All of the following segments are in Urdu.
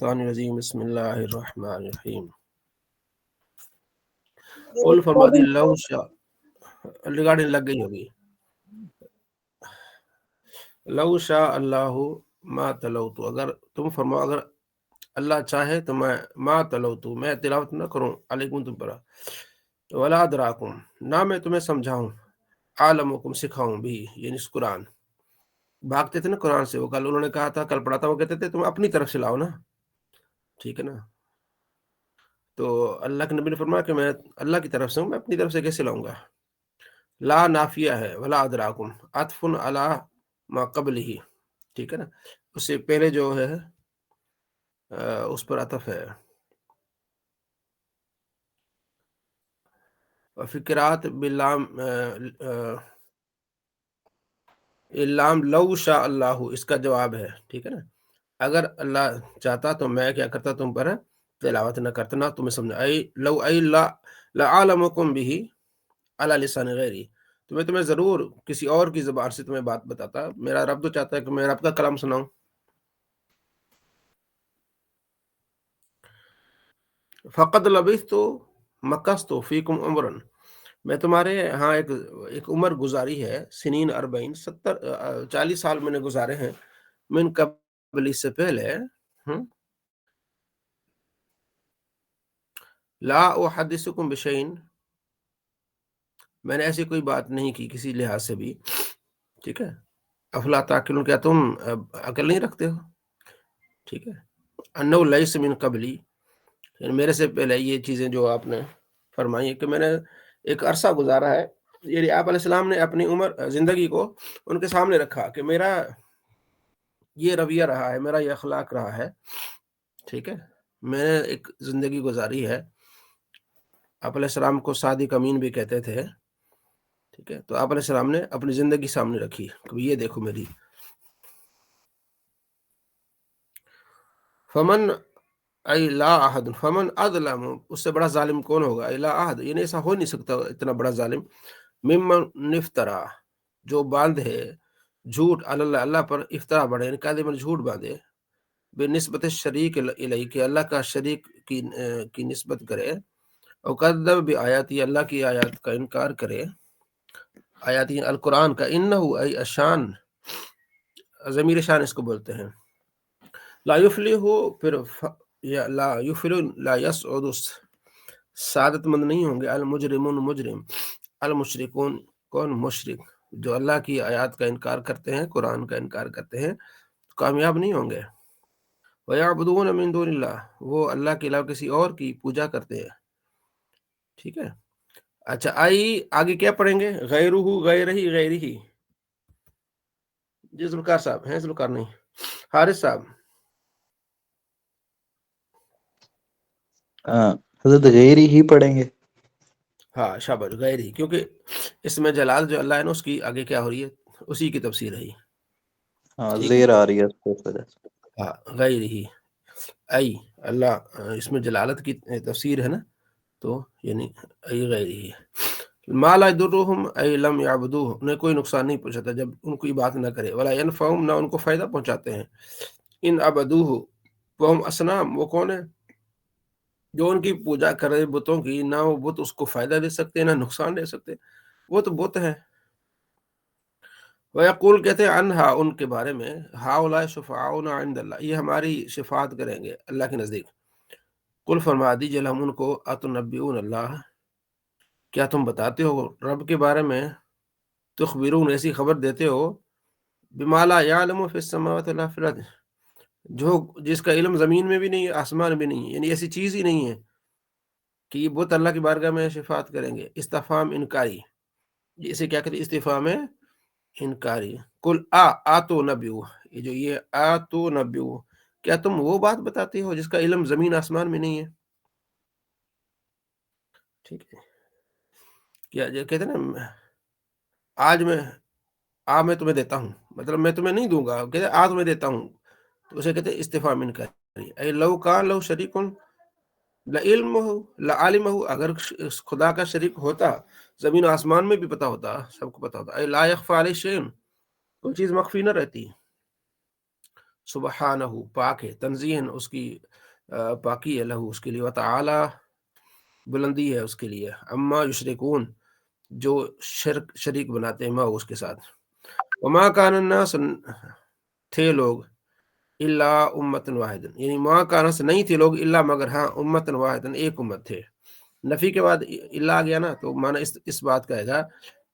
الشیطان الرجیم بسم اللہ الرحمن الرحیم قل فرما دی لو شاء ریگارڈنگ لگ گئی ہوگی لو شاء اللہ ما تلوت اگر تم فرماؤ اگر اللہ چاہے تو میں ما تلوت میں تلاوت نہ کروں علیکم تم پر ولا ادراکم نہ میں تمہیں سمجھاؤں عالمکم سکھاؤں بھی یعنی اس قرآن بھاگتے تھے نا قرآن سے وہ کل انہوں نے کہا تھا کل پڑھا تھا وہ کہتے تھے تم اپنی طرف سے لاؤ نا ٹھیک ہے نا تو اللہ کے نبی نے فرمایا کہ میں اللہ کی طرف سے ہوں میں اپنی طرف سے کیسے لاؤں گا لا نافیہ ہے ولا ادراکم عطف علی ما قبل ہی ٹھیک ہے نا اس سے پہلے جو ہے اس پر عطف ہے فکرات باللام لام لو شاء اللہ اس کا جواب ہے ٹھیک ہے نا اگر اللہ چاہتا تو میں کیا کرتا تم پر تلاوت نہ کرتا نہ تمہیں سمجھا لو لعالمکم بھی علی لسان غیری تمہیں ضرور کسی اور کی زبان سے تمہیں بات بتاتا میرا رب تو چاہتا ہے کہ میں رب کا کلام سناؤں فقد لبثت مکثت فیکم عمرا میں تمہارے ہاں ایک عمر گزاری ہے سنین 40 سال میں نے گزارے ہیں من قبل اس سے پہلے لا احدثکم بشیء میں نے ایسی کوئی بات نہیں کی کسی لحاظ سے بھی ٹھیک ہے افلا تعقلون کیا تم عقل نہیں رکھتے ہو ٹھیک ہے انہ لیس من قبلی یعنی میرے سے پہلے یہ چیزیں جو آپ نے فرمائی ہے کہ میں نے ایک عرصہ گزارا ہے یعنی آپ علیہ السلام نے اپنی عمر زندگی کو ان کے سامنے رکھا کہ میرا یہ رویہ رہا ہے میرا یہ اخلاق رہا ہے ٹھیک ہے میں نے ایک زندگی گزاری ہے آپ علیہ السلام کو صادق امین بھی کہتے تھے ٹھیک ہے تو آپ علیہ السلام نے اپنی زندگی سامنے رکھی کہ یہ دیکھو میری فمن اے لا احد فمن اظلم اس سے بڑا ظالم کون ہوگا اے لا احد یعنی ایسا ہو نہیں سکتا اتنا بڑا ظالم ممن نفترا جو باندھے جھوٹ اللہ اللہ پر افطرا بڑھے یعنی کاذباً جھوٹ باندھے بے نسبت شریک الیہ کہ اللہ کا شریک کی نسبت کرے اور کذب بآیاتی اللہ کی آیات کا انکار کرے آیاتی القرآن کا انہ ای اشان ضمیر شان اس کو بولتے ہیں لا یفلح پھر یا لا یفلح لا یسعد سعادت مند نہیں ہوں گے المجرمون مجرم المشرکون کون مشرک جو اللہ کی آیات کا انکار کرتے ہیں قرآن کا انکار کرتے ہیں کامیاب نہیں ہوں گے وَيَعْبُدُونَ مِن دُونِ اللَّهِ وہ اللہ کے علاوہ کسی اور کی پوجا کرتے ہیں ٹھیک ہے اچھا آگے کیا پڑھیں گے غیرہ غیرہ جی ذوالفقار صاحب ہیں ذوالفقار نہیں حارث صاحب حضرت غیری ہی پڑھیں گے ہاں شاباش غیر ہی کیونکہ اس میں جلال جو اللہ ہے نا اس کی آگے کیا ہو رہی ہے اسی کی تفسیر ہے ہاں ٹھیک ہے زیر آ رہی ہے اس وجہ سے ہاں غیر ہی ای اللہ اس میں جلالت کی تفسیر ہے نا تو یعنی ای غیر ہی ما لا یضرهم ای لم یعبدوه انہیں کوئی نقصان نہیں پہنچاتا جب ان کو بات نہ کرے ولا ینفعهم نہ ان کو فائدہ پہنچاتے ہیں ان عبدوه وهم اصنام وہ کون ہے جو ان کی پوجا کرے بتوں کی نہ وہ بت اس کو فائدہ دے سکتے نہ نقصان دے سکتے وہ تو بت ہے وَيَقُول کہتے ہیں انہا ان کے بارے میں ہَؤُلَاءِ شُفَعَاؤُنَا عِندَ اللَّهِ یہ ہماری شفاعت کریں گے اللہ کے نزدیک قل فرما دیجئے لہم ان کو اتنبئون اللہ کیا تم بتاتے ہو رب کے بارے میں تخبرون ایسی خبر دیتے ہو بما لا یعلم فی السماوات ولا فی الارض جو جس کا علم زمین میں بھی نہیں ہے آسمان بھی نہیں ہے یعنی ایسی چیز ہی نہیں ہے کہ یہ بت اللہ کی بارگاہ میں شفاعت کریں گے استفہام انکاری اسے کیا کہتے ہیں استفہام انکاری کل آتو نبیو یہ جو یہ آتو نبیو کیا تم وہ بات بتاتے ہو جس کا علم زمین آسمان میں نہیں ہے ٹھیک ہے کیا جو کہتے ہیں نا آج میں تمہیں دیتا ہوں مطلب میں تمہیں نہیں دوں گا کہتے آج میں دیتا ہوں تو اسے کہتے ہیں استفہام انکاری اے لو کان لو شریکن لعلم لعالم اگر خدا کا شریک ہوتا زمین و آسمان میں بھی پتا ہوتا سب کو پتا ہوتا اے لا یخفی علیہ شیء کوئی چیز مخفی نہ رہتی سبحانہ پاک ہے، تنزیہن اس کی پاکی ہے، لہو اس کے لیے، وتعالی بلندی ہے اس کے لیے، اما یشرکون جو شریک بناتے ہیں ما اس کے ساتھ، وما کان الناس تھے لوگ الا امتن واحد، یعنی ما کان سے نہیں تھے لوگ الا مگر ہاں امتن واحد ایک امت تھے، نفی کے بعد الا آ گیا نا تو معنی اس بات کا ہے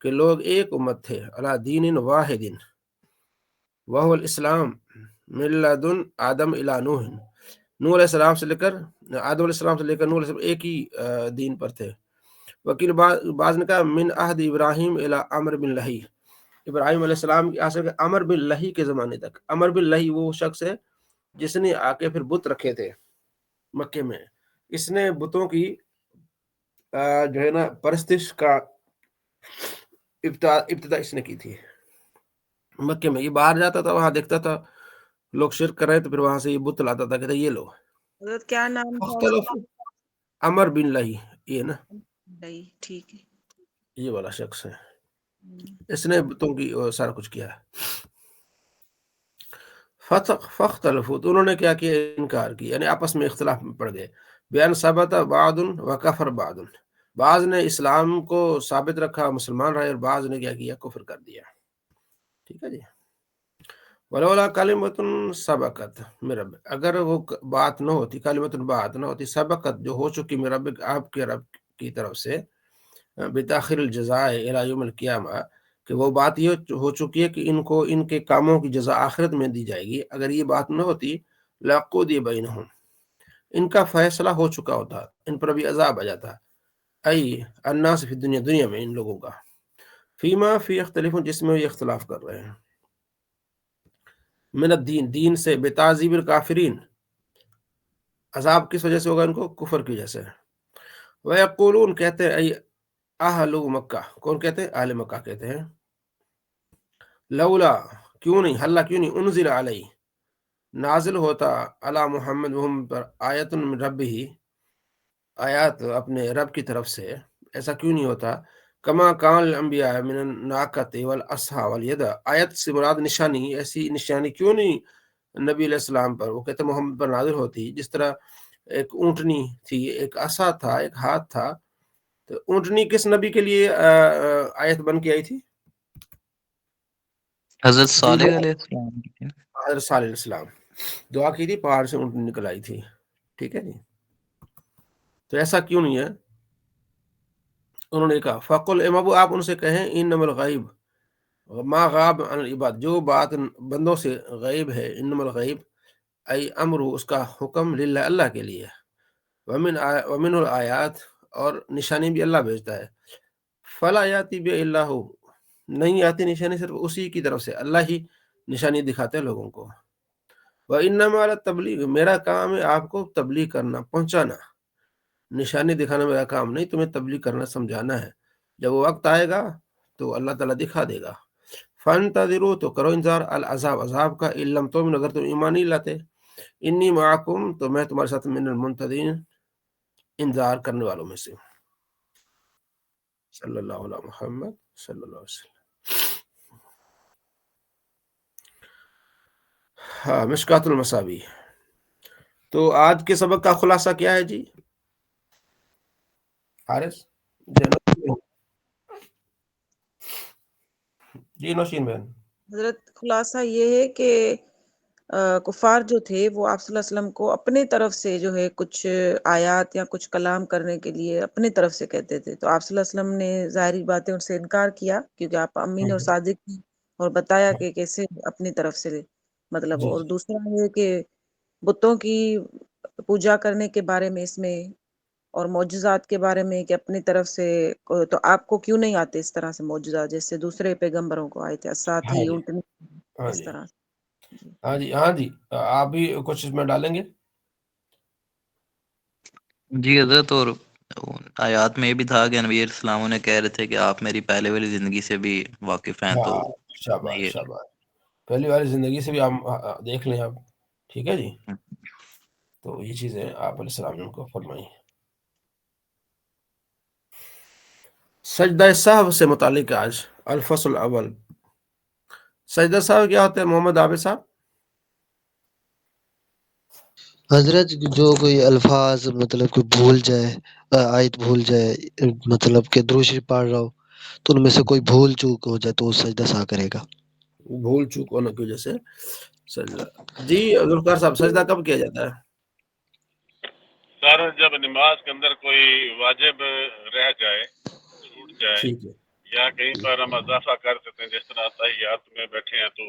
کہ لوگ ایک امت تھے، علی دین واحد وهو الاسلام من لدن آدم الی نوح، نوح علیہ السلام سے لے کر آدم علیہ السلام سے لے کر نوح علیہ السلام ایک ہی دین پر تھے، وکیل بعض نے کہا من عہد ابراہیم الی عمر بن لہی، ابراہیم علیہ السلام کی آسر عمر بن لہی کے زمانے تک، عمر بن لہی وہ شخص ہے جس نے آ کے پھر بت رکھے تھے مکے میں، اس نے بتوں کی جو ہے نا پرستش کا ابتدا اس نے کی تھی مکے میں، یہ باہر جاتا تھا وہاں دیکھتا تھا لوگ شرک کر رہے تو پھر وہاں سے یہ بت لاتا تھا، کہتا یہ لو حضرت کیا نام تھا اس مختلف، عمر بن لہی، یہ نا کا؟ ٹھیک ہے، یہ والا شخص ہے، اس نے بتوں کی سارا کچھ کیا ہے، فختلفوا تو انہوں نے کیا کیا، انکار کی، یعنی آپس میں اختلاف میں پڑ گئے، بیان ثبت بعض وکفر بعض، بعض نے اسلام کو ثابت رکھا مسلمان رہے اور بعض نے کیا کیا کفر کر دیا، ٹھیک ہے جی، ولولا کلمۃ سبقت من رب، اگر وہ بات نہ ہوتی، کلمۃ بات نہ ہوتی، سبقت جو ہو چکی من رب آپ کے رب کی طرف سے، بتاخیر الجزاء الی یوم القیامہ، کہ وہ بات یہ ہو چکی ہے کہ ان کو ان کے کاموں کی جزا آخرت میں دی جائے گی، اگر یہ بات نہ ہوتی لقضی بینہم، ان کا فیصلہ ہو چکا ہوتا، ان پر بھی عذاب آ جاتا، ای الناس فی الدنیا، دنیا میں ان لوگوں کا، فیما فی اختلفون جس میں یہ اختلاف کر رہے ہیں، من الدین دین سے، بتعذیب الکافرین عذاب کس وجہ سے ہوگا ان کو، کفر کی وجہ سے، ویقولون کہتے ہیں، ای اہل مکہ، کون کہتے ہیں، اہل مکہ کہتے ہیں، لولا کیوں نہیں، حلہ کیوں نہیں، انزل علیہ نازل ہوتا، علی محمد محمد پر، آیت من ربہ آیات اپنے رب کی طرف سے، ایسا کیوں نہیں ہوتا، کما کان الانبیاء من الناقۃ والاسھا والید، آیت سے مراد نشانی، ایسی نشانی کیوں نہیں نبی علیہ السلام پر، وہ کہتے محمد پر نازل ہوتی، جس طرح ایک اونٹنی تھی، ایک عصا تھا، ایک ہاتھ تھا، تو اونٹنی کس نبی کے لیے آیت بن کے آئی تھی، حضرت جن صالح علیہ السلام کی۔ حضرت صالح علیہ السلام دعا کی تھی، پہاڑ سے اونٹنی نکل آئی تھی، ٹھیک ہے جی، تو ایسا کیوں نہیں ہے، انہوں نے کہا فقل اے محبوب آپ ان سے کہیں انما الغیب ما غاب عن العباد، جو بات بندوں سے غیب ہے، انما الغیب ای امر اس کا حکم للہ اللہ کے لیے، ومن الآیات اور نشانی بھی اللہ بھیجتا ہے، فلا یاتی بہ اللہ نہیں آتی نشانی صرف اسی کی طرف سے، اللہ ہی نشانی دکھاتے ہیں لوگوں کو، وانما التبلیغ میرا کام ہے آپ کو تبلیغ کرنا، پہنچانا، نشانی دکھانا میرا کام نہیں، تمہیں تبلیغ کرنا سمجھانا ہے، جب وہ وقت آئے گا تو اللہ تعالیٰ دکھا دے گا، فانتظروا تو کرو انتظار، العذاب عذاب کا، ان لم تؤمنوا اگر تم ایمان نہیں لاتے، انی معکم تو میں تمہارے ساتھ من المنتظرین انتظار کرنے والوں میں سے، صلی اللہ علیہ محمد صلی اللہ علیہ وسلم۔ ہاں مشکات المصابیح، تو آج کے سبق کا خلاصہ کیا ہے جی حارث، جی نوشین بہن، حضرت خلاصہ یہ ہے کہ کفار جو تھے وہ آپ صلی اللہ علیہ وسلم کو اپنے طرف سے جو ہے کچھ آیات یا کچھ کلام کرنے کے لیے اپنے طرف سے کہتے تھے، تو آپ صلی اللہ علیہ وسلم نے ظاہری باتیں ان سے انکار کیا، کیونکہ آپ امین اور صادق تھے، اور بتایا کہ کیسے اپنی طرف سے مطلب، جی اور دوسرا یہ کہ بتوں کی پوجا کرنے کے بارے میں اس میں، اور معجزات کے بارے میں کہ اپنی طرف سے، تو آپ کو کیوں نہیں آتے اس طرح سے معجزات جیسے دوسرے پیغمبروں کو آئے تھے، ساتھ ہاں ہی جی، اونٹنی، ہاں اس جی، طرح سے۔ جی ہاں جی، ہاں جی، آپ بھی کچھ اس میں ڈالیں گے، جی حضرت، اور آیات میں یہ بھی تھا کہ نبی علیہ السلام نے کہہ رہے تھے کہ آپ میری پہلے والی زندگی سے بھی واقف ہیں، تو ہاں میں شاباش یہ شاباش، پہلی والی زندگی سے بھی آپ دیکھ لیں آپ، ٹھیک ہے جی، تو یہ چیزیں آپ علیہ السلام نے ان کو فرمائی۔ سجدہ سہو سے متعلق آج الفصل الاول، سجدہ سہو کیا ہوتا ہے محمد عابد صاحب؟ حضرت جو کوئی الفاظ مطلب کوئی بھول جائے، آیت بھول جائے، مطلب کہ درود شریف پڑھ رہا ہو تو ان میں سے کوئی بھول چوک ہو جائے تو وہ سجدہ سا کرے گا۔ بھول چوک ہونے کی وجہ سے سجدہ۔ جی ذوالفقار صاحب، سجدہ کب کیا جاتا ہے؟ سر جب نماز کے اندر کوئی واجب رہ جائے، چھوٹ جائے، ٹھیک ہے، یا کہیں پر ہم اضافہ کر سکتے ہیں، جس طرح تحیات میں بیٹھے ہیں تو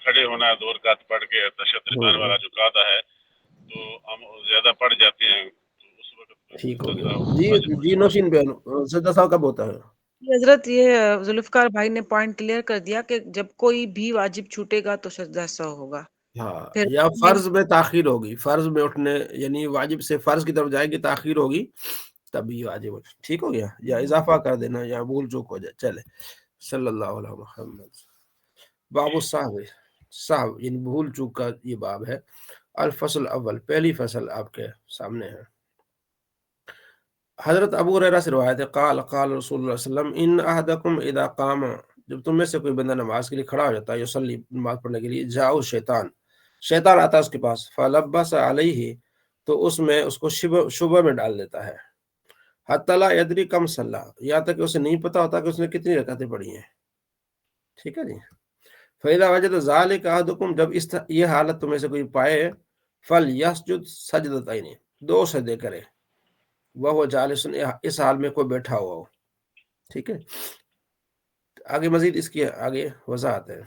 کھڑے ہونا ہے 2 رکعت پڑھ کے، تشہد رکعت والا جو قاعدہ ہے تو ہم زیادہ پڑھ جاتے ہیں تو اس وقت ٹھیک ہو سجدہ گیا۔ واجب ہو جی جاتا ہے۔ نوشین بہن، سجدہ ساو کب ہوتا ہے؟ حضرت یہ ذوالفقار بھائی نے پوائنٹ کلیئر کر دیا کہ جب کوئی بھی واجب چھوٹے گا تو سجدہ سہو ہوگا۔ ہاں، پھر یا فرض میں تاخیر ہوگی، فرض میں اٹھنے یعنی واجب سے فرض کی طرف جائے گی، تاخیر ہوگی تبھی واجب ہوگا۔ ٹھیک ہو گیا، یا اضافہ کر دینا یا بھول چوک ہو جائے۔ چلے، صلی اللہ علیہ محمد۔ باب السہو، سہو یعنی بھول چوک کا یہ باب ہے۔ الفصل اول، پہلی فصل آپ کے سامنے ہے۔ حضرت ابو ہریرہ سے روایت ہے، قال قال رسول اللہ صلی اللہ علیہ وسلم، ان احدکم اذا قام، جب تم میں سے کوئی بندہ نماز کے لیے کھڑا ہو جاتا ہے، یصلی نماز پڑھنے کے لیے، جاؤ شیطان، شیطان آتا ہے اس کے پاس، فلبس علیہ، تو اس میں اس کو شبہ میں ڈال دیتا ہے، حتی لا یدری کم صلی، یہاں تک کہ اسے نہیں پتا ہوتا کہ اس نے کتنی رکعتیں پڑھی ہیں۔ ٹھیک ہے جی۔ فَإِذَا وَجَدَ ذَلِكَ أَحَدُكُمْ، جب یہ حالت تمہیں سے کوئی پائے، فَلْيَسْجُدْ سَجْدَتَيْنِ، 2 سجدے کرے، وہ جالس، اس حال میں کوئی بیٹھا ہوا ہو۔ ٹھیک ہے، آگے مزید اس کی آگے وضاحت ہے۔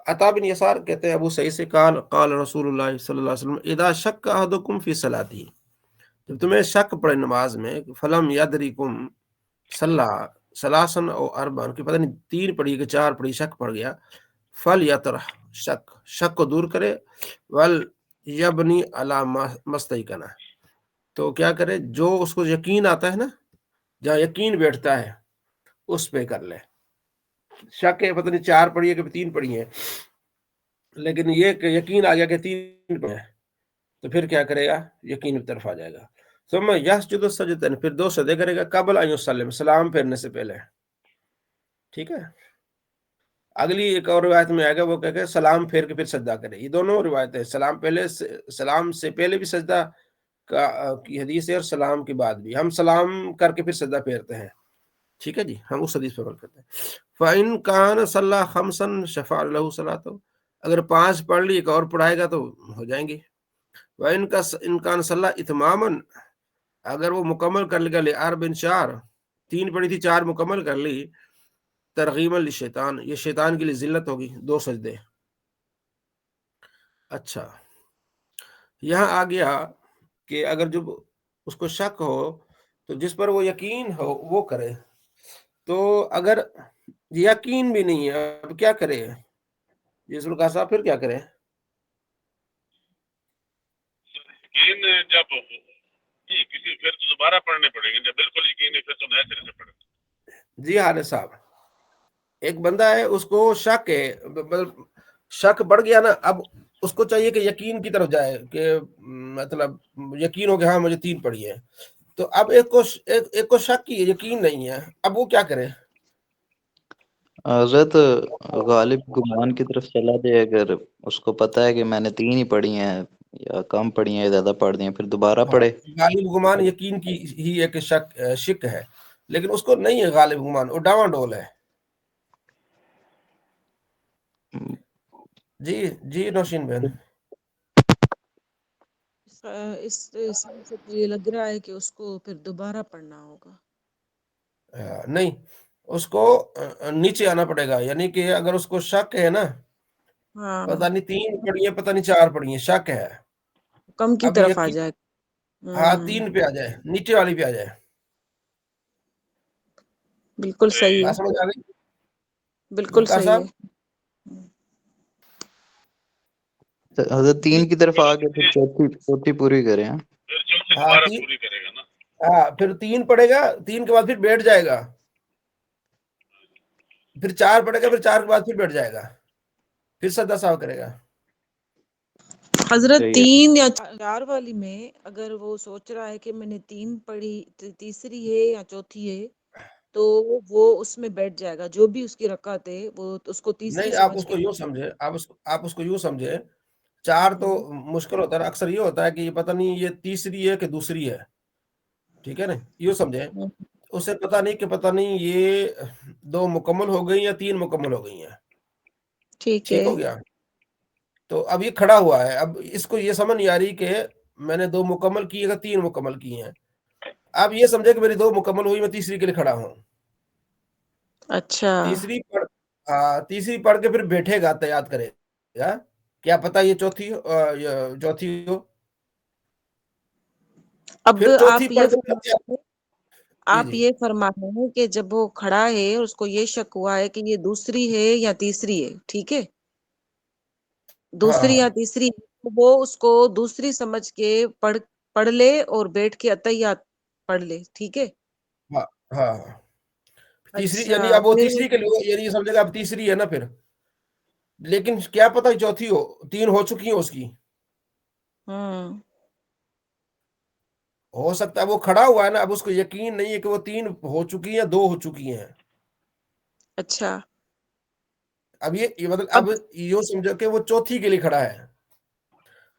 عطا بن یسار کہتے ہیں ابو سعید سے، قال قال رسول اللہ صلی اللہ علیہ وسلم، اذا شک احدکم فی صلاتی، جب تمہیں شک پڑے نماز میں، فلم یدریکم صلی ثلاثا او اربعا، کہ پتہ نہیں 3 پڑھی کہ 4 پڑھی، شک پڑ گیا، فل یطرح، شک کو دور کرے، ول یبنی علی مستیقنہ، تو کیا کرے، جو اس کو یقین آتا ہے نا، جہاں یقین بیٹھتا ہے اس پہ کر لے۔ شک ہے پتہ نہیں 4 پڑھی ہے کہ 3 پڑھی ہیں، لیکن یہ کہ یقین آ گیا کہ 3 پڑھی ہے، تو پھر کیا کرے گا، یقین کی طرف آ جائے گا۔ ثم یسجد السجدتین، پھر 2 سجدے کرے گا، قبل ان یسلم، سلام پھیرنے سے پہلے۔ ٹھیک ہے، اگلی ایک اور روایت میں آئے گا، وہ کہہ کہ سلام پھیر کے پھر سجدہ کرے۔ یہ دونوں روایتیں، سلام سے پہلے بھی سجدہ کی حدیث ہے، اور سلام کے بعد بھی۔ ہم سلام کر کے پھر سجدہ پھیرتے ہیں۔ ٹھیک ہے جی، ہم اس حدیث پہ عمل کرتے ہیں۔ فَإِن كَانَ صَلَّى خَمْسًا شَفَعَ لَهُ صَلَاتُهُ، اگر 5 پڑھ لی، ایک اور پڑھائے گا تو ہو جائیں گی۔ وَإِن كَانَ صَلَّى إِتْمَامًا، اگر وہ مکمل کر لے گا، لِأَرْبٍ 4، 3 پڑھی تھی 4 مکمل کر لی، ترغیما للشیطان، یہ شیطان کے لیے ذلت ہوگی، 2 سجدے۔ اچھا، یہاں آ گیا کہ اگر جب اس کو شک ہو تو جس پر وہ یقین ہو وہ کرے، تو اگر یقین بھی نہیں ہے اب کیا کرے جس کا صاحب، پھر کیا کرے؟ یقین جب کسی پھر تو دوبارہ پڑھنے پڑیں گے، جب بالکل یقین ہے پھر تو نئے سرے سے پڑھیں۔ جی حارث صاحب، ایک بندہ ہے، اس کو شک ہے، شک بڑھ گیا نا، اب اس کو چاہیے کہ یقین کی طرف جائے، کہ مطلب یقین ہو کہ ہاں مجھے 3 پڑھی ہے، تو اب ایک کو شک کی یقین نہیں ہے، اب وہ کیا کرے؟ حضرت غالب گمان کی طرف چلا دے، اگر اس کو پتا ہے کہ میں نے 3 ہی پڑھی ہیں یا کم پڑھی ہیں یا زیادہ پڑھ دی ہیں، پھر دوبارہ ہاں، پڑھے۔ غالب گمان یقین کی ہی ایک شک ہے، لیکن اس کو نہیں ہے غالب گمان، وہ ڈاواں ڈول ہے۔ جی نوشین بہن، اس سے تو یہ لگ رہا ہے کہ اس کو پھر دوبارہ پڑھنا ہوگا۔ نہیں، اس کو نیچے آنا پڑے گا، یعنی کہ اگر اس کو شک ہے نا، ہاں، پتہ نہیں 3 پڑھی ہیں، پتہ نہیں 4 پڑھی ہیں، شک ہے، کم کی اب طرف آ یقین، جائے۔ ہاں 3 پہ آ جائے، نیچے والی پہ آ جائے۔ بالکل صحیح بات ہے، سمجھ آ گئی بالکل ذوالفقار صحیح صاحب؟ ہے۔ حضرت 3 کی طرف آ کے پھر پھر چوتھی پوری کریں۔ چوتھی ہاں دوبارہ 3، پوری کرے گا نا۔ ہاں پھر 3 پڑھے گا، 3 کے بعد پھر بیٹھ جائے گا، پھر 4 پڑھے گا، پھر 4 کے بعد پھر بیٹھ جائے گا، پھر سجدہ سہو کرے گا۔ حضرت صحیح ہے۔ 3 یا 4 والی میں اگر وہ سوچ رہا ہے کہ میں نے 3 پڑھی، تیسری ہے یا چوتھی ہے، تو وہ اس میں بیٹھ جائے گا، جو بھی اس کی رکعت ہے وہ اس کو تیسری نہیں، آپ سمجھ اس کے۔ کو یوں سمجھے، آپ اس کو یوں سمجھے 4 تو مشکل ہوتا ہے، اکثر یہ ہوتا ہے کہ یہ پتہ نہیں یہ تیسری ہے کہ دوسری ہے، ٹھیک ہے نا، یہ سمجھیں، اسے پتہ نہیں کہ پتہ نہیں یہ 2 مکمل ہو گئی یا 3 مکمل ہو گئی ہیں، ٹھیک ٹھیک ہے، ہو گیا. تو اب یہ کھڑا ہوا ہے، اب اس کو یہ سمجھ نہیں آ رہی کہ میں نے 2 مکمل کی یا 3 مکمل کی ہیں. اب یہ سمجھے کہ میری 2 مکمل ہوئی، میں تیسری کے لیے کھڑا ہوں. اچھا تیسری پڑھ کے پھر بیٹھے گا، یاد کرے گا، کیا پتہ یہ چوتھی ہو. اب پھر چوتھی آپ یہ پڑھ کے فرما جی رہے ہیں آپ جی یہ فرما رہے ہیں کہ جب وہ کھڑا ہے اور اس کو یہ شک ہوا ہے کہ یہ دوسری ہے یا تیسری ہے، ٹھیک ہے، دوسری ہاں یا تیسری، وہ اس کو دوسری سمجھ کے پڑھ لے اور بیٹھ کے اتحیات پڑھ لے، ٹھیک ہے. ہاں ہاں ہاں. تیسری اچھا یعنی اب وہ پھر تیسری کے لیے یعنی یہ سمجھے گا اب تیسری ہے نا، پھر لیکن کیا پتہ چوتھی ہو، 3 ہو چکی ہیں اس کی، ہو سکتا ہے وہ کھڑا ہوا ہے نا، اب اس کو یقین نہیں ہے کہ وہ 3 ہو چکی ہیں، 2 ہو چکی ہیں. اچھا اب یہ مطلب اب اب یہ سمجھو کہ وہ چوتھی کے لیے کھڑا ہے.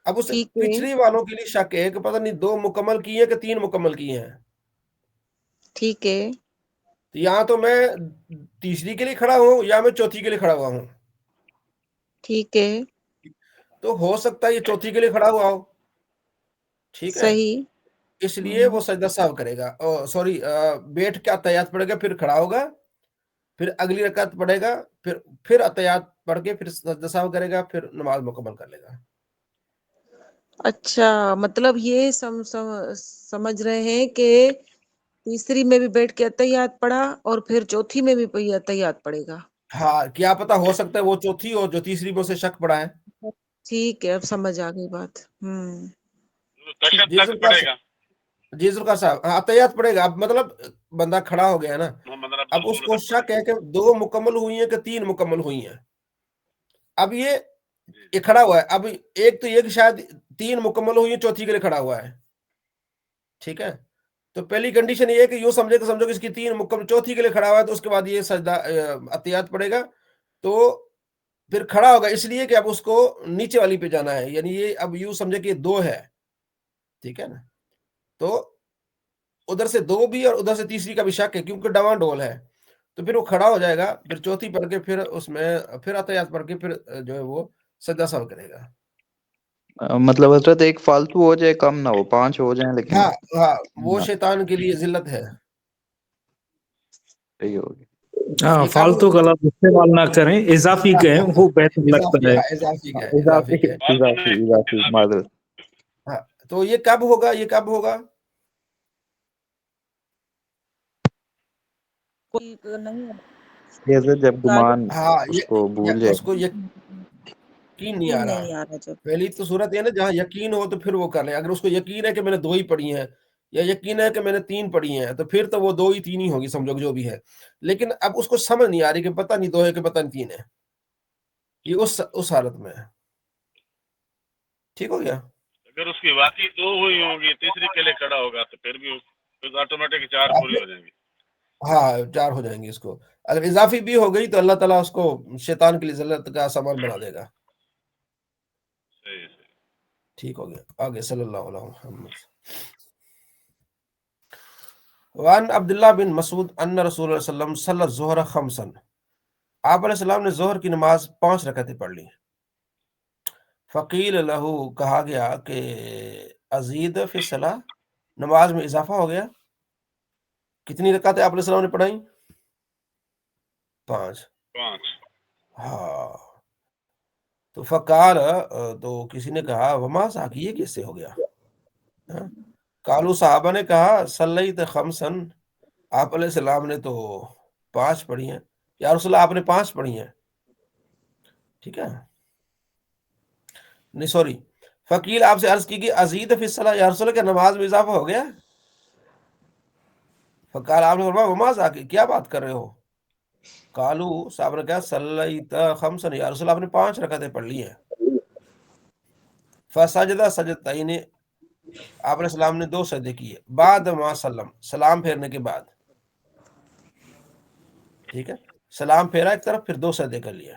اب اس ٹھیک ہے پچھلی والوں کے لیے شک ہے کہ پتہ نہیں 2 مکمل کی ہیں کہ 3 مکمل کی ہیں. ٹھیک ہے تو یہاں تو میں تیسری کے لیے کھڑا ہوں یا میں چوتھی کے لیے کھڑا ہوا ہوں. ٹھیک ہے تو ہو سکتا ہے یہ چوتھی کے لیے کھڑا ہوا ہو، ٹھیک ہے، صحیح اس لیے وہ سجدہ سہو کرے گا، سوری بیٹھ کے اتحیات پڑھے گا، پھر کھڑا ہوگا، پھر اگلی رکعت پڑھے گا، پھر اتحیات پڑھ کے پھر سجدہ سہو کرے گا، پھر نماز مکمل کر لے گا. اچھا مطلب یہ سمجھ رہے ہیں کہ تیسری میں بھی بیٹھ کے اتحیات پڑھا اور پھر چوتھی میں بھی اتحیات پڑھے گا. ہاں کیا پتہ ہو سکتا ہے وہ چوتھی ہو جو تیسری میں اسے شک پڑا ہے. ٹھیک ہے اب سمجھ آ گئی بات. تشہد جی تک پڑے گا. ذوالفقار صاحب اتحیات پڑھے گا. اب مطلب بندہ کھڑا ہو گیا نا، محمد رب اب اس رسول کو تک پڑے شک گا. ہے کہ 2 مکمل ہوئی ہیں کہ 3 مکمل ہوئی ہیں. اب یہ کھڑا ہوا ہے، اب ایک تو یہ کہ شاید 3 مکمل ہوئی ہیں، چوتھی کے لیے کھڑا ہوا ہے، ٹھیک ہے. تو پہلی کنڈیشن یہ ہے کہ یوں سمجھو کہ اس کی 3 مکمل، چوتھی کے لیے کھڑا ہوا ہے، تو اس کے بعد یہ سجدہ اتحیات پڑے گا، تو پھر کھڑا ہوگا، اس لیے کہ اب اس کو نیچے والی پہ جانا ہے، یعنی یہ اب یوں سمجھے کہ 2 ہے، ٹھیک ہے نا. تو ادھر سے 2 بھی اور ادھر سے تیسری کا بھی شک ہے کیونکہ ڈواں ڈول ہے. تو پھر وہ کھڑا ہو جائے گا، پھر چوتھی پڑھ کے پھر اس میں پھر اتحیات پڑھ کے پھر جو ہے وہ سجدہ سہو کرے گا. مطلب حضرت ایک فالتو ہو جائے، کم نہ ہو، 5 ہو جائیں لیکن ہاں ہاں وہ شیطان کے لیے ذلت ہے. صحیح ہوگی. ہاں یہ کب فالتو کا لفظ استعمال نہ کریں، اضافی کہیں وہ بہتر لگتا اضافی ہے. اضافی کا اضافی اضافی کا. فالتو نہیں، اضافی اضافی. معذرت. ہاں تو یہ کب ہوگا، یہ کب ہوگا؟ کوئی نہیں یہ حضرت جب گمان ہاں اس کو بھول جائے. اس کو یقین نہیں آ رہا. آ رہا جب پہلی تو صورت ہے نا جہاں یقین ہو تو پھر وہ کر لیں. اگر اس کو یقین ہے کہ میں نے 2 ہی پڑھی ہیں یا یقین ہے کہ میں نے 3 پڑھی ہیں، تو پھر تو وہ 2 ہی 3 ہی ہوگی، سمجھو جو بھی ہے. لیکن اب اس کو سمجھ نہیں آ رہی کہ پتہ نہیں 2 ہے کہ پتہ نہیں 3 ہے. یہ اس حالت میں ہے. ٹھیک ہو گیا. اگر اس کی واقعی 2 ہوئی ہوں گی، تیسری کے لیے کھڑا ہوگا تو پھر بھی آٹومیٹک 4 پوری ہو جائیں گی. ہاں 4 ہو جائیں گے. اس کو اگر اضافی بھی ہو گئی تو اللہ تعالیٰ اس کو شیطان کے لیے ذلت کا سامان بنا دے گا. صحیح. ٹھیک ہو گیا. آگے صلی اللہ علیہ وسلم. وان عبداللہ بن مسعود ان رسول اللہ صلی اللہ علیہ وسلم صلی الظہر خمسا، آپ علیہ السلام نے ظہر کی نماز 5 رکعتیں پڑھ لی. فقیل لہو، کہا گیا کہ ازید فی الصلاۃ، نماز میں اضافہ ہو گیا. کتنی رکعتیں آپ علیہ السلام نے پڑھائیں؟ 5. ہاں. تو فقال، تو کسی نے کہا وما ساکی، یہ کیسے ہو گیا؟ کالو، صحابہ نے کہا صلیت خمسن، آپ علیہ السلام نے تو 5 پڑھی ہیں. یا رسول اللہ آپ نے 5 پڑھی ہیں. ٹھیک ہے، نہیں سوری، فقیل آپ سے عرض کی کہ ازید فی الصلاۃ، یا رسول اللہ کہ نماز میں اضافہ ہو گیا؟ فقال، آپ نے فرمایا وما ساکی، کیا بات کر رہے ہو؟ کالو، صاحب نے کہا صلیت خمسن، یا رسول اللہ آپ نے 5 رکعتیں پڑھ لی ہیں. فسجدہ سجدتین، آپ علیہ السلام نے 2 سجدے کیے. بعد ما سلم، سلام پھیرنے کے بعد. ٹھیک ہے، سلام پھیرا ایک طرف، پھر 2 سجدے کر لیا.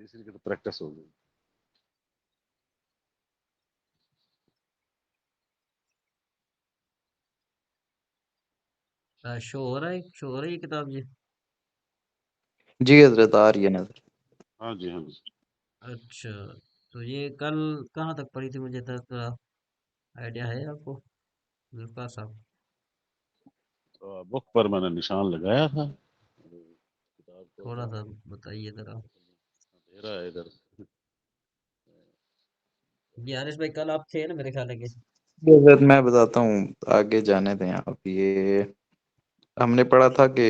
تیسری کی تو پریکٹس ہو گئی. شو ہو رہا ہے، شو ہو رہی ہے کتاب جی؟ جی حضرت آ رہی ہے نظر. ہاں جی ہاں جی. اچھا، تو یہ کل کہاں تک پڑھی تھی؟ مجھے تھوڑا آئیڈیا ہے آپ کو ذوالفقار صاحب؟ تو بک پر میں نے نشان لگایا تھا. کتاب کو تھوڑا سا بتائیے ذرا. اندھیرا ہے ادھر. جی حارث بھائی، کل آپ تھے نا میرے خیال ہے کہ جی حضرت میں بتاتا ہوں، آگے جانے دیں آپ. یہ ہم نے پڑھا تھا کہ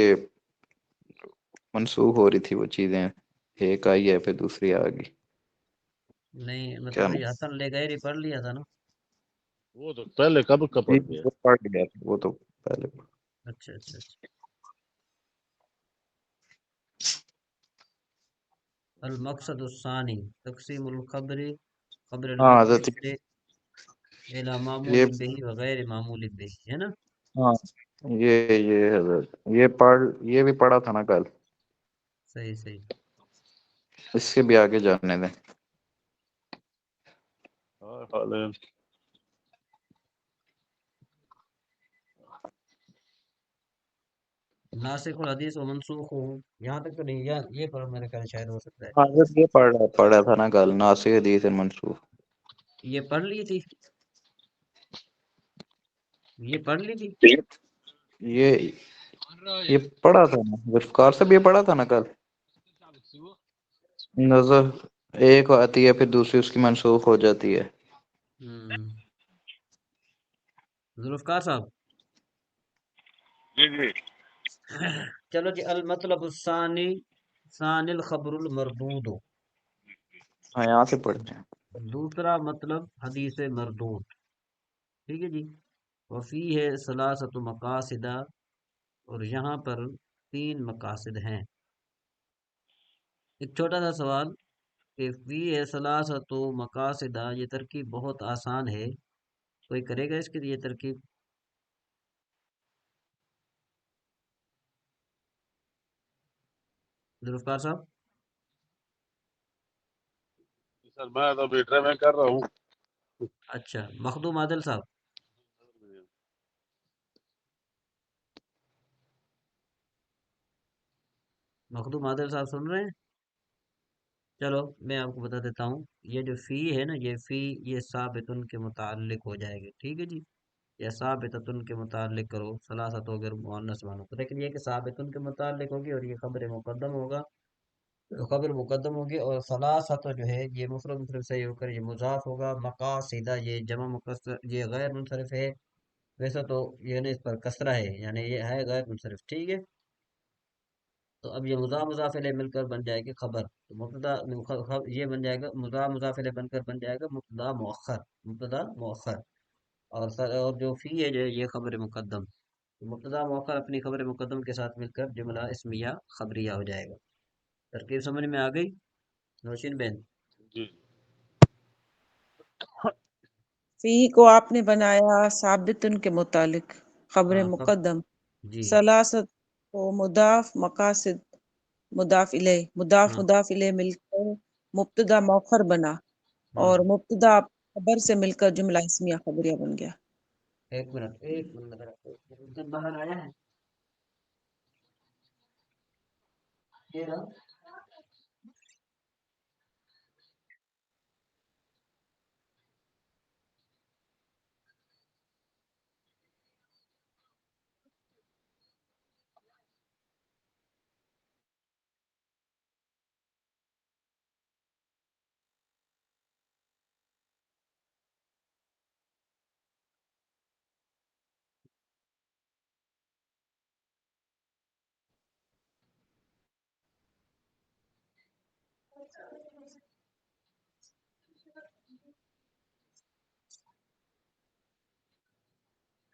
منسوخ ہو رہی تھی وہ چیزیں، ایک آئی ہے پھر دوسری آ گئی. نہیں، کیا مطلب یہ حسن لے گئے پڑھ لیا تھا نا؟ وہ تو پہلے کب کا جی پڑھ گیا. وہ پڑھ لیا تھا، وہ تو پہلے پڑھ. اچھا اچھا اچھا. المقصد الثانی تقسیم الخبر خبر ہاں حضرت المتصل الى معمول یہ به وغیر معمول به، ہے نا؟ ہاں یہ حضرت یہ بھی پڑھا تھا نا کل. صحیح صحیح. اس سے بھی آگے جانے دیں. ہاں حال ہے. ناسخ الحدیث و منسوخ ہو، یہاں تک تو نہیں، یہ پر میرے خیال شاید ہو سکتا ہے. ہاں حضرت یہ پڑھا تھا نا کل، ناسخ حدیث منسوخ. یہ پڑھ لی تھی، یہ پڑھ لی تھی. یہ یہ پڑھا تھا نا ذوالفقار سے بھی، یہ پڑھا تھا نا کل. نظر ایک آتی ہے پھر دوسری اس کی منسوخ ہو جاتی ہے. ذوالفقار صاحب، جی جی. چلو جی. المطلب الثانی ثانی الخبر المردود، ہاں یہاں سے پڑھتے ہیں. دوسرا مطلب حدیث مردود. ٹھیک ہے جی. وفی ہے ثلاثت مقاصدہ، اور یہاں پر 3 مقاصد ہیں. ایک چھوٹا سا سوال کہ فی ہے ثلاثت مقاصدہ، یہ ترکیب بہت آسان ہے، کوئی کرے گا اس کی یہ ترکیب؟ ذوالفقار صاحب. سر میں تو ابھی ڈرائیونگ کر رہا ہوں. اچھا، مخدوم عادل صاحب. مخدوم عادل صاحب سن رہے ہیں؟ چلو میں آپ کو بتا دیتا ہوں. یہ جو فی ہے نا، یہ فی یہ ثابتن کے متعلق ہو جائے گی. ٹھیک ہے جی. یا ثابتن کے متعلق کرو، ثلاثت ہو اگر مؤنث بنو تو، لیکن یہ کہ ثابتن کے متعلق ہوگی اور یہ خبر مقدم ہوگا، خبر مقدم ہوگی. اور ثلاثت جو ہے یہ مفرد مصرف صحیح ہو کر یہ مضاف ہوگا. مقاصدہ یہ جمع مکسر، یہ غیر منصرف ہے. ویسا تو یہ نہیں، اس پر کسرہ ہے، یعنی یہ ہے غیر منصرف. ٹھیک ہے. تو اب یہ مضاف مضاف الیہ مل کر بن جائے گی خبر. تو مبتدا یہ بن جائے گا، مضاف مضاف الیہ بن کر بن جائے گا مبتدا مؤخر. مبتدا مؤخر. اور جو فی ہے جو یہ خبر مقدم. تو مبتدا مؤخر اپنی خبر مقدم کے ساتھ مل کر جملہ اسمیہ خبریہ ہو جائے گا. ترکیب سمجھ میں آ گئی نوشین بین؟ جی فی کو آپ نے بنایا ثابتن کے متعلق خبر ہاں مقدم. جی ثلاثت کو مضاف، مقاصد مضاف الیہ، ہاں مضاف الیہ مل کر مبتدا مؤخر بنا، ہاں. اور مبتدا خبر سے مل کر جملہ اسمیہ خبریہ بن گیا. ایک منٹ باہر آیا ہے یہ رہا.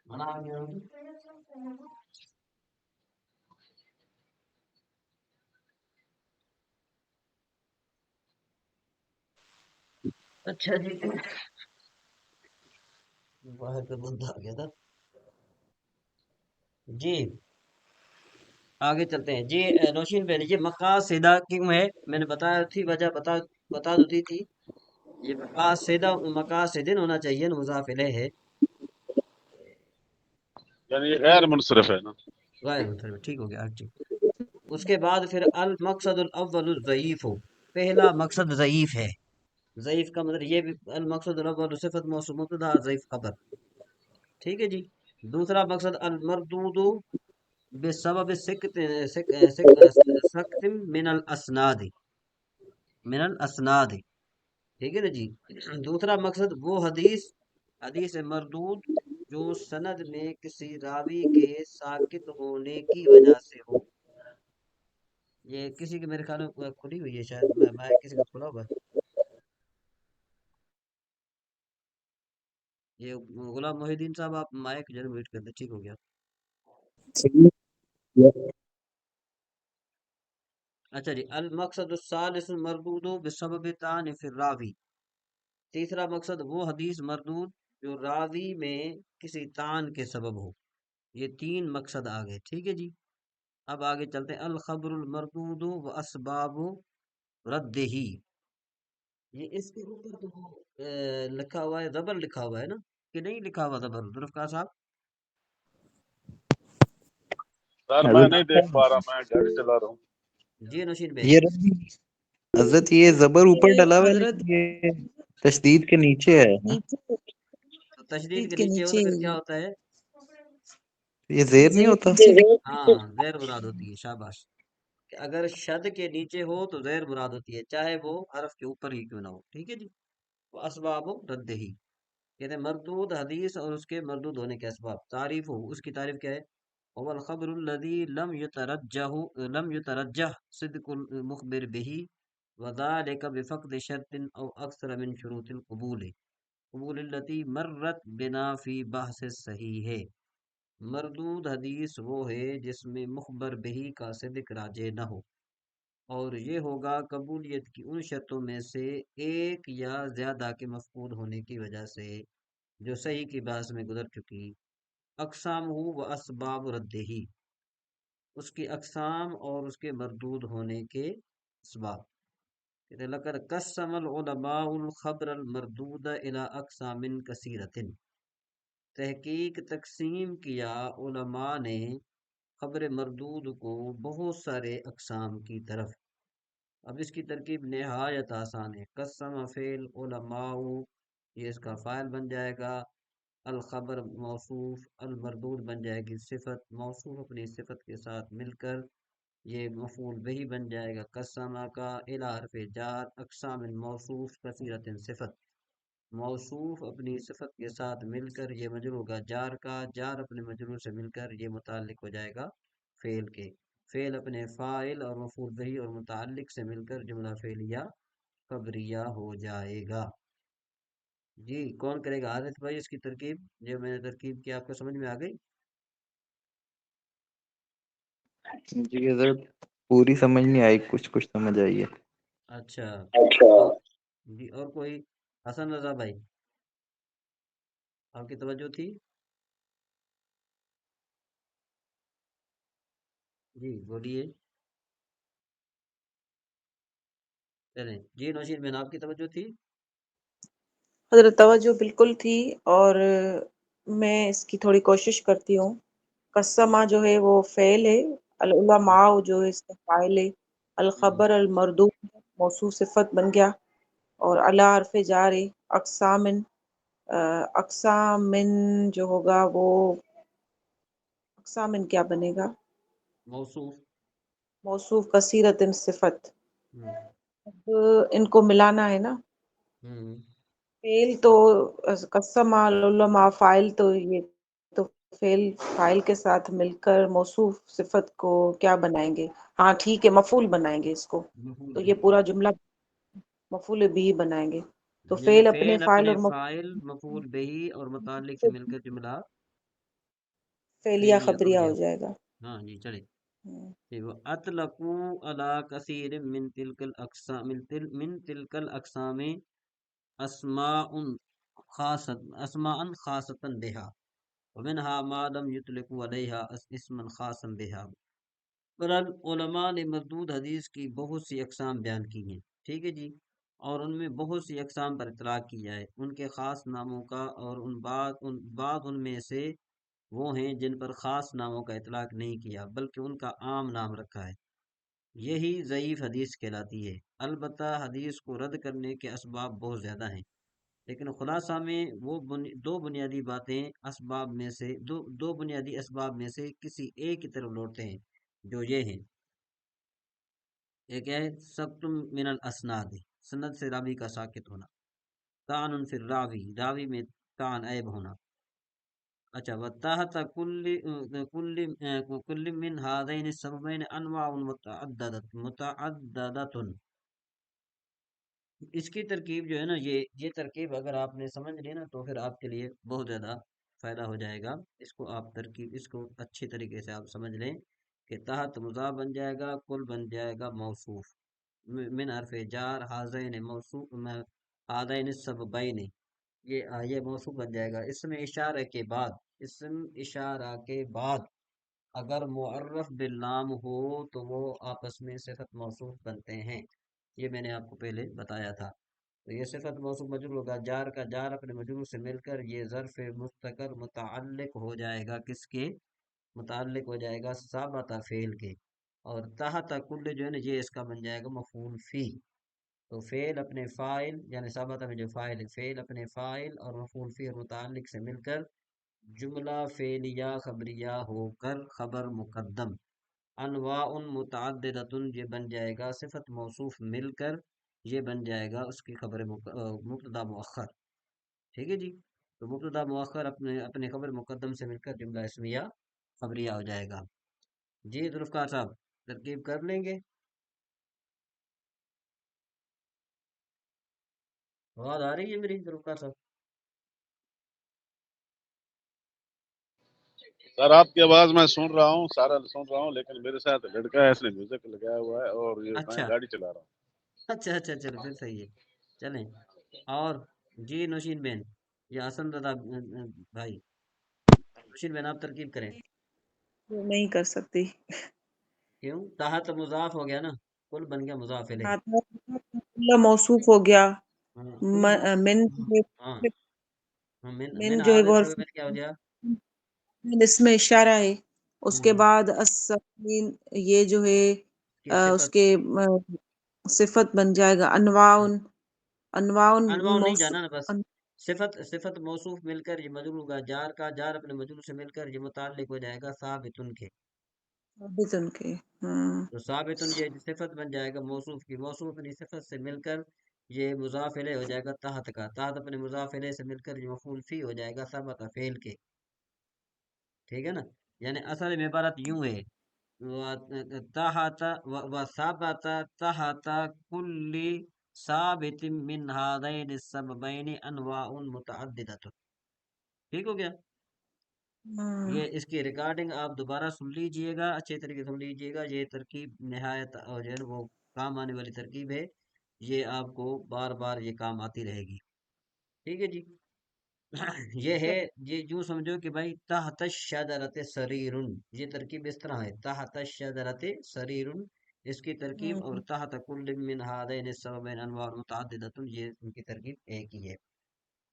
بنا آ گیا. اچھا جی. باہر کا بندہ آ گیا تھا جی. آگے چلتے ہیں جی نوشین بہن، یہ مقاصدہ کیوں ہے؟ میں نے بتایا تھی، وجہ بتا دی تھی. یہ مقاصدن ہونا چاہیے نا، مضاف الیہ ہے، یعنی یہ غیر منصرف ہے نا. غیر مترجم. ٹھیک ہو گیا، ٹھیک. اس کے بعد پھر المقصد الاول الضعیف ہو، پہلا مقصد ضعیف ہے. ضعیف کا مطلب یہ بھی المقصد الاول صفت موصوف مبتدا ضعیف خبر. ٹھیک ہے جی. دوسرا مقصد المردود بسبب سکت من الاسناد. ٹھیک ہے نا جی. دوسرا مقصد وہ حدیث مردود جو سند میں کسی راوی کے ساکت ہونے کی وجہ سے ہو. یہ کسی کے میرے خیال میں کھلی ہوئی ہے، شاید میں کسی کا کھلا ہوا ہے. یہ غلام محی الدین صاحب، آپ مائک جو ہے میوٹ کر دیں. ٹھیک ہو گیا. اچھا جی. المقصد الثالث المردود بسبب طعن فی الراوی. تیسرا مقصد وہ حدیث مردود جو راوی میں کسی طعن کے سبب ہو. یہ تین مقصد آ گئے. ٹھیک ہے جی. اب آگے چلتے ہیں. الخبر المردود و اسباب ردہ. یہ اس کے اوپر تو لکھا ہوا ہے، زبر لکھا ہوا ہے نا کہ نہیں لکھا ہوا زبر؟ ذوالفقار صاحب. سر میں نہیں دیکھ پا رہا، میں گاڑی چلا رہا ہوں. جی نوشین بھائی. یہ حضرت یہ زبر اوپر یہ ڈلا ہوا ہے حضرت لیکن یہ تشدید کے نیچے ہے نا؟ نیچے تو تشدید تشدید کے کے نیچے ہو نیچے تو پھر کیا ہوتا ہے؟ یہ زیر نہیں زیر ہوتا؟ ہاں، زیر مراد ہوتی ہے. شاباش. کہ اگر شد کے نیچے ہو تو زیر مراد ہوتی ہے، چاہے وہ حرف کے اوپر ہی کیوں نہ ہو. ٹھیک ہے جی. وہ اسباب رد ہی کہتے ہیں مردود حدیث اور اس کے مردود ہونے کے اسباب. تعریف ہو، اس کی تعریف کیا ہے؟ هو الخبر الذي لم يترجح صدق المخبر به وذلك بفقد شرط او اكثر من شروط قبول التي مرت بنا في بحث الصحیح ہے. مردود حدیث وہ ہے جس میں مخبر بہی کا صدق راجع نہ ہو، اور یہ ہوگا قبولیت کی ان شرطوں میں سے ایک یا زیادہ کے مفقود ہونے کی وجہ سے جو صحیح کی بحث میں گزر چکی. اقسام ہو و اسباب ردہی، اس کی اقسام اور اس کے مردود ہونے کے اسباب. کہتے ہیں لقد قسم العلماء الخبر المردود الى اقسام کثیرۃ. تحقیق تقسیم کیا علماء نے خبر مردود کو بہت سارے اقسام کی طرف. اب اس کی ترکیب نہایت آسان ہے. قسم فعل، علماء یہ اس کا فاعل بن جائے گا، الخبر موصوف، المردود بن جائے گی صفت، موصوف اپنی صفت کے ساتھ مل کر یہ مفعول بہی بن جائے گا. قسمہ کا الی حرف جار، اقسام موصوف کثیرت صفت، موصوف اپنی صفت کے ساتھ مل کر یہ مجرور ہوگا جار کا، جار اپنے مجرور سے مل کر یہ متعلق ہو جائے گا فعل کے، فعل اپنے فاعل اور مفعول بہی اور متعلق سے مل کر جملہ فعلیہ خبریہ ہو جائے گا. جی کون کرے گا؟ عارف بھائی اس کی ترکیب جو میں نے ترکیب کی آپ کو سمجھ میں آ گئی؟ جی حضرت پوری سمجھ نہیں آئی، کچھ کچھ سمجھ آئی ہے. اچھا جی. اور کوئی؟ حسن رضا بھائی آپ کی توجہ تھی؟ جی بولیے. چلیں جی. نوشین بہن آپ کی توجہ تھی؟ حضرت توجہ بالکل تھی، اور میں اس کی تھوڑی کوشش کرتی ہوں. قسمہ جو ہے وہ فعل ہے، العلماء جو ہے اس کا فاعل ہے، الخبر المردود موصوف صفت بن گیا، اور علی حرف جار ہے. اقسامن جو ہوگا وہ اقسامن کیا بنے گا؟ موصوف. موصوف کثیرت صفت. ہم، اب ان کو ملانا ہے نا. ہم، فعل تو قسم العلماء فاعل، تو یہ تو فعل فاعل کے ساتھ مل کر موصوف صفت کو کیا بنائیں گے؟ ہاں ٹھیک ہے، مفعول بنائیں گے اس کو. مفعول تو بہ. یہ پورا جملہ مفعول بھی بنائیں گے. تو یعنی فعل اپنے فعل فاعل اپنے اور فاعل مفعول بہی اور متعلق سے مل کر جملہ فعلیہ فعلیہ خبریہ خبریہ. ہو جائے گا. ہاں جی چلے. اطلقوا على كثير من تلك الاقسام من تلك الاقسام اسماء خاصة بها ومنها ما لم يطلقوا عليها اسما خاصا بها. بہرحال علماء نے مردود حدیث کی بہت سی اقسام بیان کی ہیں، ٹھیک ہے جی، اور ان میں بہت سی اقسام پر اطلاق کیا ہے، ان کے خاص ناموں کا، اور بعض ان میں سے وہ ہیں جن پر خاص ناموں کا اطلاق نہیں کیا بلکہ ان کا عام نام رکھا ہے، یہی ضعیف حدیث کہلاتی ہے۔ البتہ حدیث کو رد کرنے کے اسباب بہت زیادہ ہیں، لیکن خلاصہ میں وہ دو بنیادی باتیں اسباب میں سے دو بنیادی اسباب میں سے کسی ایک کی طرف لوٹتے ہیں، جو یہ ہیں: ایک ہے سقط من الاسناد، سند سے راوی کا ساقط ہونا، طعن فی الراوی، راوی میں طعن عیب ہونا، اچھا، وتحت کل من هذین السببین انواع متعددۃ، اس کی ترکیب جو ہے نا، یہ ترکیب اگر آپ نے سمجھ لی نا تو پھر آپ کے لیے بہت زیادہ فائدہ ہو جائے گا، اس کو آپ ترکیب اس کو اچھی طریقے سے آپ سمجھ لیں کہ تحت مضاف بن جائے گا، کل بن جائے گا موصوف، من حرف جار، ہذین موصوف، ہذین السببین، یہ موصوف بن جائے گا، اسم اشارہ کے بعد اگر معرف باللام ہو تو وہ آپس میں صفت موصوف بنتے ہیں، یہ میں نے آپ کو پہلے بتایا تھا۔ تو یہ صفت موصوف مجرور ہوگا، جار کا جار اپنے مجرور سے مل کر یہ ظرف مستقر متعلق ہو جائے گا، کس کے متعلق ہو جائے گا؟ ثابتہ فعل کے، اور تحت کل جو ہے نا یہ اس کا بن جائے گا مفعول فی، تو فعل اپنے فاعل یعنی ثابتہ میں جو فاعل ہے، فعل اپنے فاعل اور مفعول فی اور متعلق سے مل کر جملہ فعلیہ خبریہ ہو کر خبر مقدم، انواع متعددۃ یہ بن جائے گا، صفت موصوف مل کر یہ بن جائے گا اس کی خبر مبتدا مؤخر، ٹھیک ہے جی، تو مبتدا مؤخر اپنے خبر مقدم سے مل کر جملہ اسمیہ خبریہ ہو جائے گا۔ جی ذوالفقار صاحب ترکیب کر لیں گے؟ آواز آ رہی ہے میری ذوالفقار صاحب؟ سر آپ کی آواز میں سن رہا ہوں، سارا سن رہا ہوں، لیکن میرے ساتھ لڑکا ہے، اس نے میوزک لگایا ہوا ہے اور یہ میں اچھا گاڑی چلا رہا ہوں۔ اچھا چلو پھر صحیح ہے، چلیں، اور جی نوشین بین یا حسن رضا بھائی، نوشین بین آپ ترکیب کریں۔ وہ نہیں کر سکتی۔ کیوں؟ تحت مضاف ہو گیا نا، کل بن گیا مضاف الیہ، اللہ موصوف ہو گیا، کل من ہاں من جو ہے ہذا وہ سبب میں کیا ہو گیا؟ اس میں اشارہ ہے، اس کے ہم، بعد السبعین یہ جو ہے کی اس صفت، کے صفت بن جائے گا، انواع انواع نہیں جانا نا، بس صفت موصوف مل کر یہ مجرور ہوگا، جار کا جار اپنے مجرور سے مل کر یہ متعلق ہو جائے گا ثابتن کے، ثابت ان کے، تو ثابتن یہ صفت بن جائے گا موصوف کی، موصوف اپنی صفت سے مل کر یہ مضاف الیہ ہو جائے گا تحت کا، تحت اپنے مضاف الیہ سے مل کر یہ مفعول فی ہو جائے گا ثابت فعل کے، ٹھیک ہے نا، یعنی اصل میں عبارت یوں ہے، تحت و ثبت تحت کل ثابت من هذین السببین انواع متعددۃ، ٹھیک ہو گیا؟ یہ اس کی ریکارڈنگ آپ دوبارہ سن لیجئے گا، اچھے طریقے سے سن لیجئے گا، یہ ترکیب نہایت جو ہے وہ کام آنے والی ترکیب ہے، یہ آپ کو بار بار یہ کام آتی رہے گی، ٹھیک ہے جی۔ یہ ہے، یہ یوں سمجھو کہ بھائی تحت الشجرۃ سریر، یہ ترکیب اس طرح ہے، تحت الشجرۃ سریر، اس کی ترکیب، اور تحت کل من هذین السببین انواع متعددۃ، یہ ان کی ترکیب ایک ہی ہے۔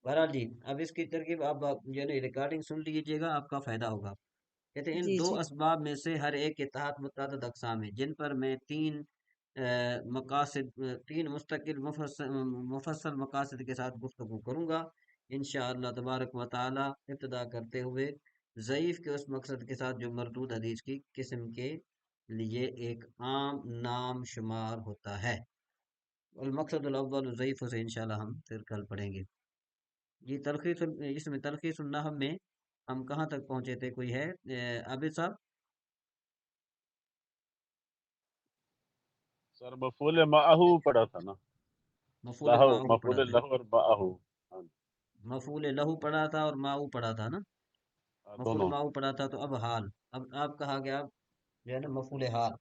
بہرحال جی اب اس کی ترکیب آپ یعنی ریکارڈنگ سن لیجئے گا، آپ کا فائدہ ہوگا۔ کہتے ہیں ان جی دو جی اسباب میں سے ہر ایک کے تحت متعدد اقسام ہیں، جن پر میں تین مستقل مفصل مقاصد کے ساتھ گفتگو کروں گا انشاءاللہ تبارک و تعالی، ابتدا کرتے ہوئے ضعیف کے اس مقصد کے ساتھ جو مردود حدیث کی قسم کے لیے ایک عام نام شمار ہوتا ہے، المقصد الاول ضعیف سے انشاءاللہ ہم پھر کل پڑھیں گے۔ جی اس میں تلخیص النحو میں ہم کہاں تک پہنچے تھے؟ کوئی ہے عابد صاحب؟ سر مفعول معہو پڑھا تھا نا، مفعول لہو، معہو پڑھا مفعول تھا، لہو اور معہو، ہاں، مفعول لہو پڑھا تھا اور معو پڑھا تھا نا، مفعول دونوں، معو پڑھا تھا، تو اب حال، اب آپ کہا گیا جو ہے نا مفعول حال،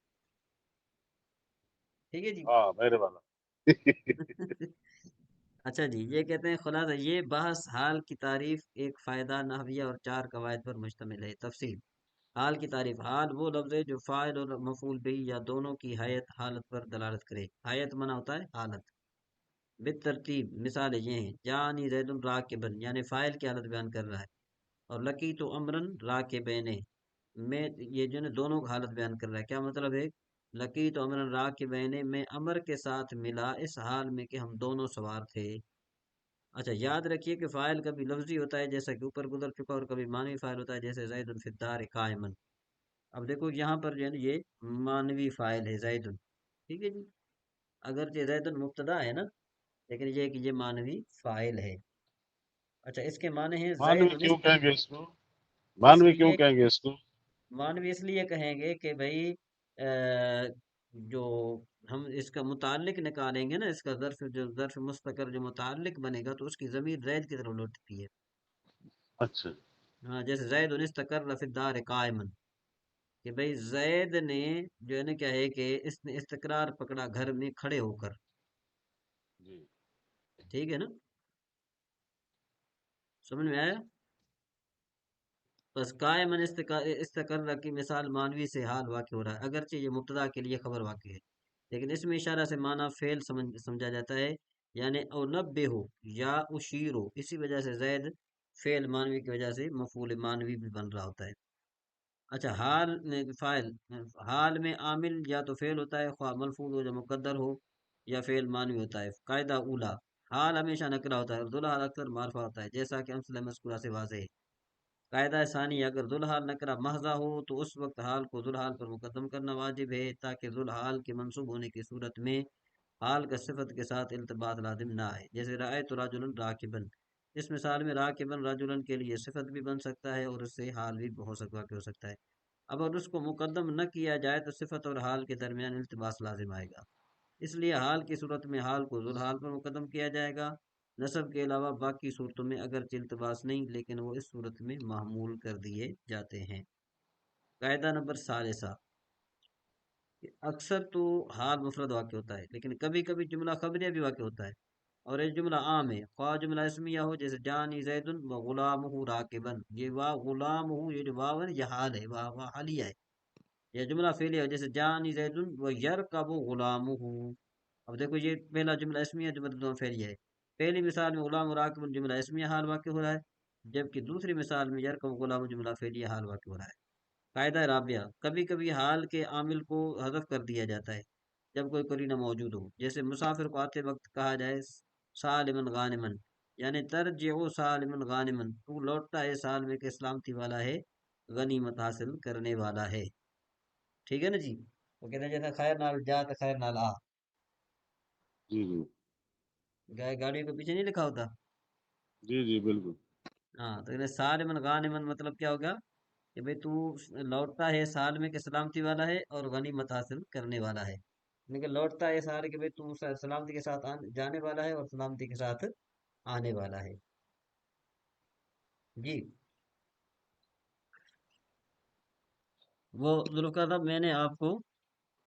ٹھیک ہے جی۔ ہاں میرے والا۔ اچھا جی، یہ کہتے ہیں خلاصہ یہ بحث حال کی تعریف ایک فائدہ نحویہ اور چار قواعد پر مشتمل ہے۔ تفصیل حال کی تعریف، حال وہ لفظ ہے جو فاعل اور مفعول بھی یا دونوں کی حالت پر دلالت کرے۔ حیت منع ہوتا ہے حالت۔ بالترتیب مثالیں یہ ہیں، جانی زید راکبن یعنی فاعل کی حالت بیان کر رہا ہے، اور لکی تو امرن راکبین میں یہ جو ہے دونوں کی حالت بیان کر رہا ہے۔ کیا مطلب ہے؟ لکی تو امرن راکبین میں امر کے ساتھ ملا اس حال میں کہ ہم دونوں سوار تھے۔ اچھا یاد رکھیے کہ فاعل کبھی لفظی ہوتا ہے جیسا کہ اوپر گزر چکا، اور کبھی معنوی فاعل ہوتا ہے جیسے زید فی الدار قائمن۔ اب دیکھو یہاں پر جو ہے نا یہ معنوی فاعل ہے زید، ٹھیک ہے جی، اگرچہ زید مبتدا ہے نا، لیکن یہ کہ یہ معنوی فاعل ہے۔ اچھا اس کے معنی ہیں مانوی زید کیوں کہیں گے اس کو؟ اس مانوی کیوں لیے کہیں گے اس کو؟ معنوی اس لیے کہیں گے کہ بھئی جو ہم اس کا متعلق نکالیں گے نا، اس کا ظرف مستقر جو متعلق بنے گا تو اس کی ضمیر زید کی طرف لوٹتی ہے۔ اچھا ہاں جیسے زید استقر فی الدار قائمن، کہ بھئی زید نے جو ہے نا کیا ہے کہ اس نے استقرار پکڑا گھر میں کھڑے ہو کر، جی ٹھیک ہے نا، سمجھ میں آیا؟ بس قائمن استقرر کی مثال مانوی سے حال واقع ہو رہا ہے، اگرچہ یہ مبتدا کے لیے خبر واقع ہے، لیکن اس میں اشارہ سے معنی فعل سمجھا جاتا ہے، یعنی او نبے ہو یا اشیر ہو، اسی وجہ سے زید فعل مانوی کی وجہ سے مفعول مانوی بھی بن رہا ہوتا ہے۔ اچھا حال میں فاعل، حال میں عامل یا تو فعل ہوتا ہے، خواہ ملفوظ ہو یا مقدر ہو، یا فعل مانوی ہوتا ہے۔ قاعدہ اولا، حال ہمیشہ نکرہ ہوتا ہے اور ذوالحال اکثر معرفہ ہوتا ہے، جیسا کہ امثلہ مذکورہ سے واضح ہے۔ قاعدہ ثانی، اگر ذوالحال نکرہ محضہ ہو تو اس وقت حال کو ذوالحال پر مقدم کرنا واجب ہے، تاکہ ذوالحال کے منصوب ہونے کی صورت میں حال کا صفت کے ساتھ التباط لازم نہ آئے، جیسے رأیت رجلا راکبا، اس مثال میں راکبا رجلا کے لیے صفت بھی بن سکتا ہے اور اس سے حال بھی ہو سکتا ہے۔ اب اگر اس کو مقدم نہ کیا جائے تو صفت اور حال کے درمیان التباس لازم آئے گا، اس لیے حال کی صورت میں حال کو ذوالحال پر مقدم کیا جائے گا۔ نصب کے علاوہ باقی صورتوں میں اگرچہ التباس نہیں، لیکن وہ اس صورت میں معمول کر دیے جاتے ہیں۔ قاعدہ نمبر ثالثہ، اکثر تو حال مفرد واقع ہوتا ہے، لیکن کبھی کبھی جملہ خبریہ بھی واقع ہوتا ہے، اور یہ جملہ عام ہے، خواہ جملہ اسمیہ ہو، جیسے جانی زید و غلامہ راکبن، یہ وا غلامہ، یہ جو واو ہے نا، یہ حال ہے، واو حالیہ ہے۔ یا جملہ فعلیہ ہو، جیسے جانی زید و یرکب غلامہ، اب دیکھو یہ پہلا جملہ اسمیہ، جملہ دوسرا فعلیہ ہے۔ پہلی مثال میں غلام راکب جملہ اسمیہ حال واقع ہو رہا ہے، جبکہ دوسری مثال میں یرکب غلام جملہ فعلیہ حال واقع ہو رہا ہے۔ قاعدہ رابعہ، کبھی کبھی حال کے عامل کو حذف کر دیا جاتا ہے جب کوئی قرینہ موجود ہو، جیسے مسافر کو آتے وقت کہا جائے سالمن غانمن، یعنی ترجع سالمن غانمن، تو لوٹتا ہے سال میں کہ سلامتی والا ہے، غنیمت حاصل کرنے والا ہے، ٹھیک ہے نا جی۔ وہ کہتے ہیں جیسے خیر نال جا تو خیر نال آ، جی جی گاڑی کو پیچھے نہیں لکھا ہوتا۔ جی جی بالکل۔ ہاں تو سالمن غانمن مطلب کیا ہوگا کہ بھئی تو لوٹتا ہے سال میں کہ سلامتی والا ہے اور غنیمت حاصل کرنے والا ہے، لیکن لوٹتا ہے سال کہ بھئی تو سلامتی کے ساتھ جانے والا ہے اور سلامتی کے ساتھ آنے والا ہے جی۔ وہ ذوالقعدہ میں نے آپ کو